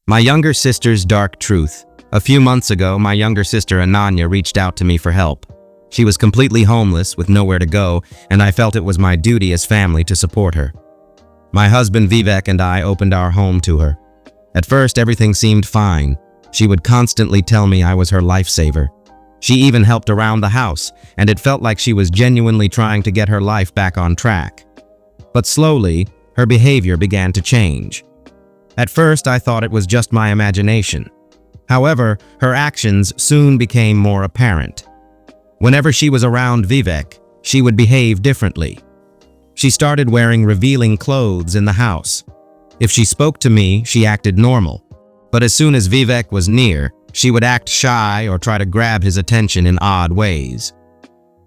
My younger sister's dark truth. A few months ago, my younger sister Ananya reached out to me for help. She was completely homeless with nowhere to go, and I felt it was my duty as family to support her. My husband Vivek and I opened our home to her. At first, everything seemed fine. She would constantly tell me I was her lifesaver. She even helped around the house, and it felt like she was genuinely trying to get her life back on track. But slowly, her behavior began to change. At first, I thought it was just my imagination. However, her actions soon became more apparent. Whenever she was around Vivek, she would behave differently. She started wearing revealing clothes in the house. If she spoke to me, she acted normal. But as soon as Vivek was near, she would act shy or try to grab his attention in odd ways.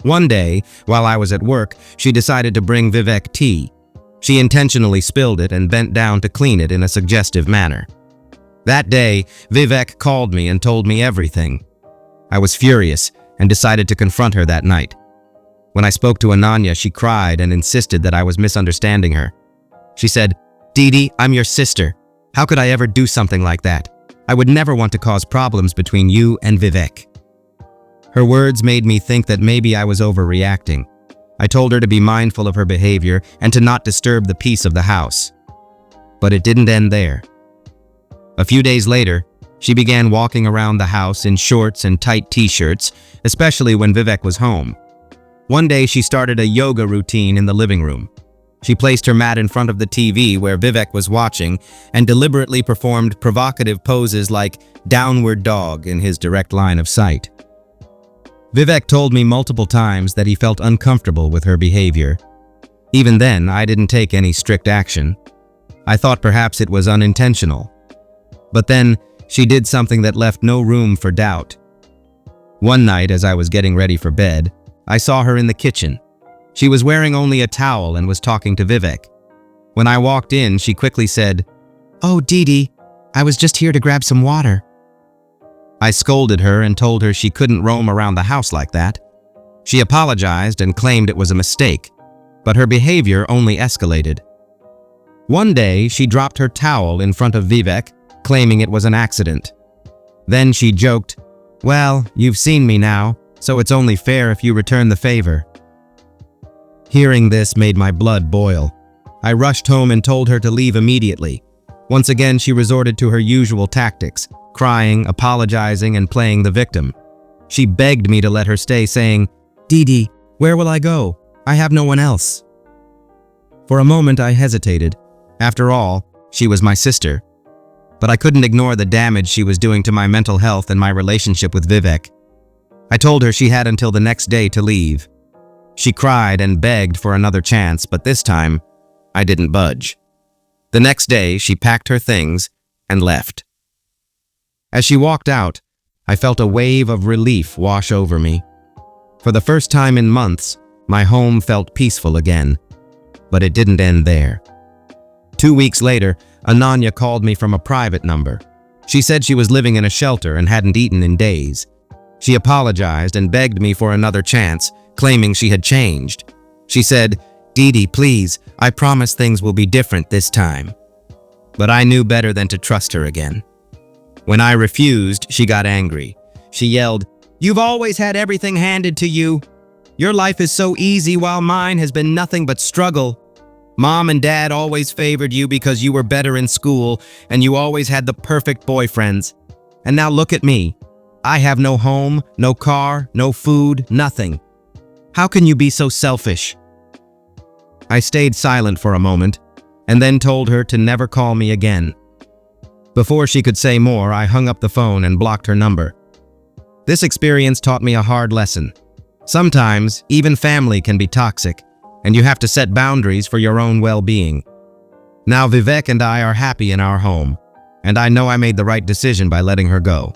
One day, while I was at work, she decided to bring Vivek tea. She intentionally spilled it and bent down to clean it in a suggestive manner. That day, Vivek called me and told me everything. I was furious and decided to confront her that night. When I spoke to Ananya, she cried and insisted that I was misunderstanding her. She said, "Didi, I'm your sister. How could I ever do something like that? I would never want to cause problems between you and Vivek." Her words made me think that maybe I was overreacting. I told her to be mindful of her behavior and to not disturb the peace of the house. But it didn't end there. A few days later, she began walking around the house in shorts and tight t-shirts, especially when Vivek was home. One day, she started a yoga routine in the living room. She placed her mat in front of the TV where Vivek was watching and deliberately performed provocative poses like downward dog in his direct line of sight. Vivek told me multiple times that he felt uncomfortable with her behavior. Even then, I didn't take any strict action. I thought perhaps it was unintentional. But then, she did something that left no room for doubt. One night, as I was getting ready for bed, I saw her in the kitchen. She was wearing only a towel and was talking to Vivek. When I walked in, she quickly said, "Oh, Didi, I was just here to grab some water." I scolded her and told her she couldn't roam around the house like that. She apologized and claimed it was a mistake, but her behavior only escalated. One day, she dropped her towel in front of Vivek, claiming it was an accident. Then she joked, "Well, you've seen me now, so it's only fair if you return the favor." Hearing this made my blood boil. I rushed home and told her to leave immediately. Once again, she resorted to her usual tactics, crying, apologizing, and playing the victim. She begged me to let her stay, saying, "Didi, where will I go? I have no one else." For a moment, I hesitated. After all, she was my sister. But I couldn't ignore the damage she was doing to my mental health and my relationship with Vivek. I told her she had until the next day to leave. She cried and begged for another chance, but this time, I didn't budge. The next day, she packed her things and left. As she walked out, I felt a wave of relief wash over me. For the first time in months, my home felt peaceful again. But it didn't end there. 2 weeks later, Ananya called me from a private number. She said she was living in a shelter and hadn't eaten in days. She apologized and begged me for another chance, claiming she had changed. She said, "Didi, please, I promise things will be different this time." But I knew better than to trust her again. When I refused, she got angry. She yelled, "You've always had everything handed to you. Your life is so easy while mine has been nothing but struggle. Mom and Dad always favored you because you were better in school and you always had the perfect boyfriends. And now look at me. I have no home, no car, no food, nothing. How can you be so selfish?" I stayed silent for a moment and then told her to never call me again. Before she could say more, I hung up the phone and blocked her number. This experience taught me a hard lesson. Sometimes, even family can be toxic, and you have to set boundaries for your own well-being. Now Vivek and I are happy in our home, and I know I made the right decision by letting her go.